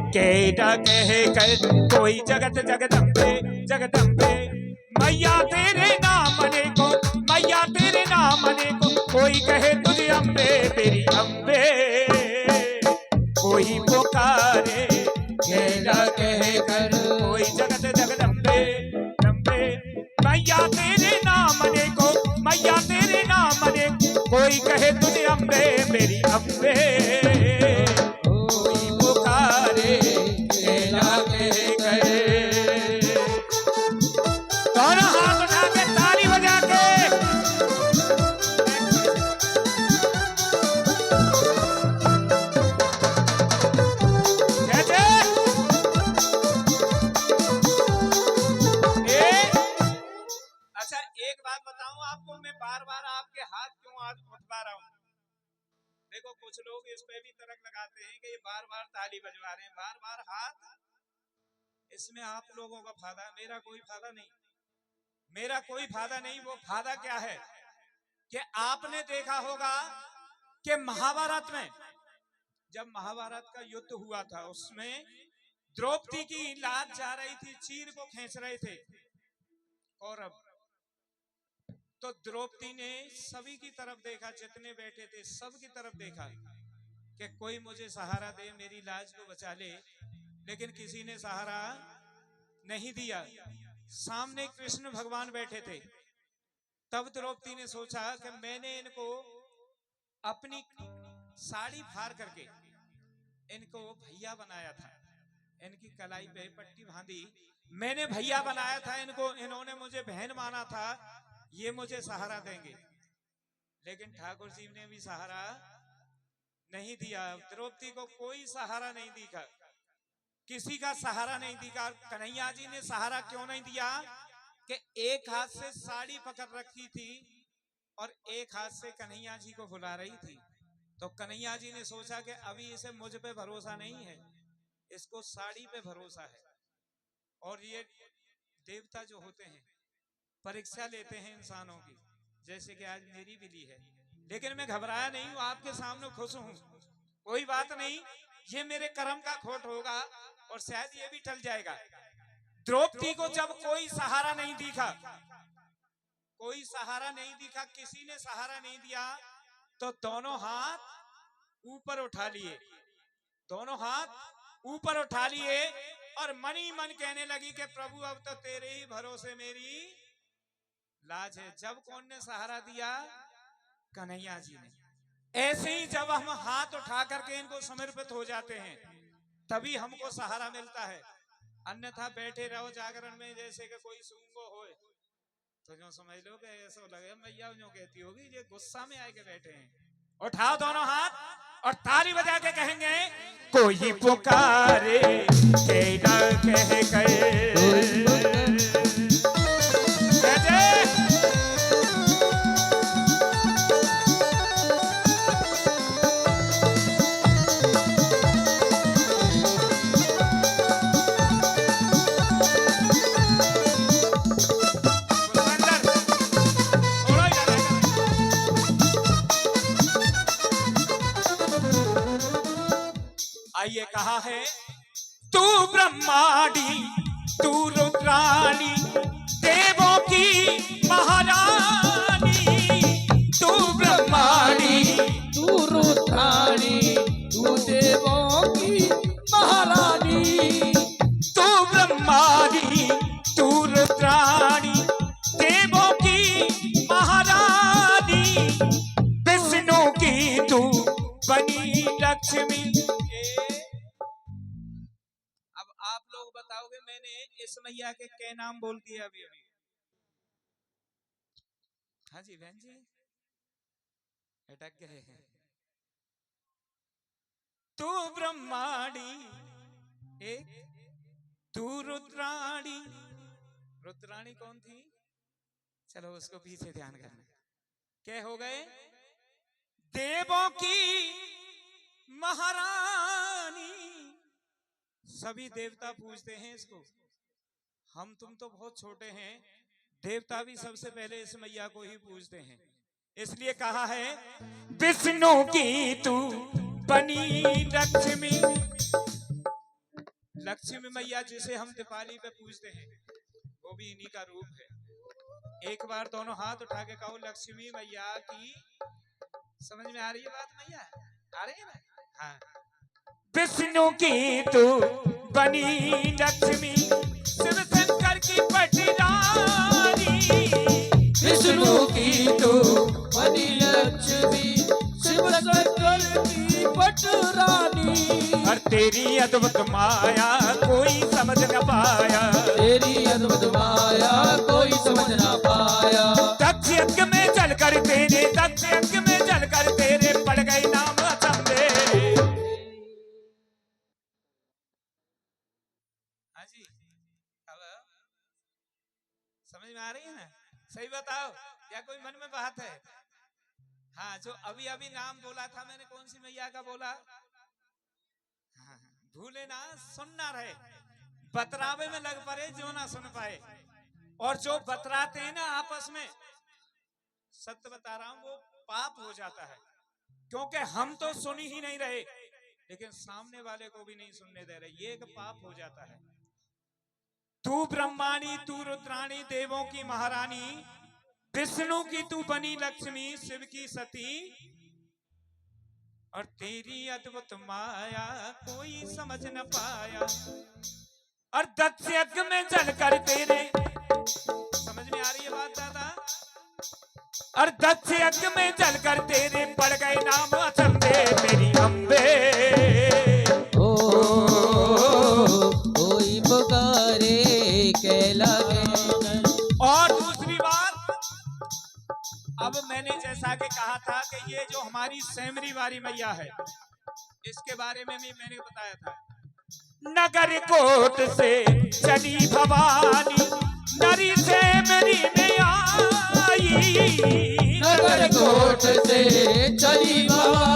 केडा कह कर कोई जगत जगदम्बे जगदम्बे। मैया तेरे नाम ने को, मैया तेरे नाम ने को, कोई कहे तुझे अम्बे तेरी अम्बे। कोई पुकारे केडा कह कर कोई जगत जगदम्बे दम्बे। मैया तेरे नाम ने को, मैया तेरे नाम ने, कोई कहे तुझे अम्बे मेरी अम्बे। कोई पुकारे केडा कह कर। दोनों हाथ उठा के ताली बजा के कहते अच्छा एक बात बताऊं आपको, मैं बार बार आपके हाथ क्यों आज उठवा रहा हूं। देखो कुछ लोग इस पे भी तर्क लगाते हैं कि ये बार बार ताली बजवा रहे हैं, बार बार हाथ, इसमें आप लोगों का फायदा, मेरा कोई फायदा नहीं, मेरा कोई फायदा नहीं। वो फायदा क्या है कि आपने देखा होगा कि महाभारत में जब महाभारत का युद्ध हुआ था उसमें द्रौपदी की लात जा रही थी, चीर को खींच रहे थे कौरव। तो द्रौपदी ने सभी की तरफ देखा, जितने बैठे थे सबकी तरफ देखा कि कोई मुझे सहारा दे, मेरी लाज को बचा ले, लेकिन किसी ने सहारा नहीं दिया। सामने कृष्ण भगवान बैठे थे। तब द्रौपदी ने सोचा कि मैंने इनको अपनी साड़ी फाड़ करके इनको भैया बनाया था, इनकी कलाई पे पट्टी बांधी, मैंने भैया बनाया था इनको, इन्होंने मुझे बहन माना था, ये मुझे सहारा देंगे। लेकिन ठाकुर जी ने भी सहारा नहीं दिया, द्रौपदी को कोई सहारा नहीं दिखा, किसी का सहारा नहीं दिखा। कन्हैया जी ने सहारा क्यों नहीं दिया कि एक हाथ से साड़ी पकड़ रखी थी और एक हाथ से कन्हैया जी को बुला रही थी। तो कन्हैया जी ने सोचा कि अभी इसे मुझ पे भरोसा नहीं है, इसको साड़ी पे भरोसा है। और ये देवता जो होते हैं परीक्षा लेते हैं इंसानों की, जैसे कि आज मेरी भी ली है, लेकिन मैं घबराया नहीं हूं, आपके सामने खुश हूं। कोई बात नहीं, ये मेरे कर्म का खोट होगा और शायद ये भी टल जाएगा। द्रौपदी को जब कोई सहारा नहीं दिखा, कोई सहारा नहीं दिखा, किसी ने सहारा नहीं दिया, तो दोनों हाथ ऊपर उठा लिए, दोनों हाथ ऊपर उठा लिए और मनी मन कहने लगी कि प्रभु अब तो तेरे ही भरोसे मेरी लाज है। जब कौन ने सहारा दिया? कन्हैया जी ने। ऐसे ही जब हम हाथ उठा करके इनको समर्पित हो जाते हैं तभी हमको सहारा मिलता है, अन्यथा बैठे रहो जागरण में जैसे कि कोई सूंगो होए तो जो समझ लो कि ऐसा लगे मैया जो कहती होगी ये गुस्सा में आके बैठे हैं। उठाओ दोनों हाथ और ताली बजा के कहेंगे कोई पुकारे केडा कह कर। आइए कहा है तू ब्रह्माणी तू रुद्राणी देवों की महारानी। तू ब्रह्माणी तू रुद्राणी तू देवों की महारानी। तू ब्रह्माणी तू रुद्राणी देवों की महारानी। विष्णु की तू बनी लक्ष्मी। आप लोग बताओगे मैंने इस मैया के नाम बोल दिए अभी अभी? हाँ जी बहन जी अटक गए हैं। तू ब्रह्माणी एक, तू रुद्राणी। रुद्राणी कौन थी? चलो उसको पीछे ध्यान करना। क्या हो गए? देवों की महारानी। सभी देवता पूजते हैं इसको, हम तुम तो बहुत छोटे हैं, देवता भी सबसे पहले इस मैया को ही पूजते हैं। इसलिए कहा है विष्णु की तू बनी लक्ष्मी। लक्ष्मी मैया जिसे हम दीपावली पे पूजते हैं वो भी इन्हीं का रूप है। एक बार दोनों हाथ उठा के कहो लक्ष्मी मैया की। समझ में आ रही है बात मैया? आ रही है ना? हाँ। विष्णु की तू बनी लक्ष्मी शिव शंकर की पटरानी। विष्णु की तू बनी लक्ष्मी शिव शंकर की पटरानी। और तेरी अद्भुत माया कोई समझ न पाया। तेरी अद्भुत माया कोई समझ ना पाया। दक्ष यज्ञ में जलकर तेरे, दक्ष यज्ञ में जलकर तेरे पड़ गए नाम अचंभे। हाँ जी, अब समझ में आ रही है ना? सही बताओ या कोई मन में बात है? हाँ, जो अभी अभी नाम बोला था मैंने, कौन सी मैया का बोला? हाँ, भूले ना, सुनना रहे, बतरावे में लग पड़े जो ना सुन पाए। और जो बतराते हैं ना आपस में, सत्य बता रहा हूं, वो पाप हो जाता है। क्योंकि हम तो सुन ही नहीं रहे लेकिन सामने वाले को भी नहीं सुनने दे रहे, ये एक पाप हो जाता है। तू ब्रह्माणी, तू रुद्राणी, देवों की महारानी, विष्णु की तू बनी लक्ष्मी, शिव की सती, और तेरी अद्भुत माया कोई समझ न पाया। और दक्ष यज्ञ में जलकर तेरे, समझ में आ रही है बात दादा? और दक्ष यज्ञ में जलकर तेरे पड़ गए नाम अचंभे मेरी अम्बे। कोई पुकारे कैला। और दूसरी बात, अब मैंने जैसा कि कहा था कि ये जो हमारी सेमरी वाली मैया है, इसके बारे में भी मैंने बताया था। नगर कोट से चली भवानी, नरी सेमरी में आई। नगर कोट से चली भवानी।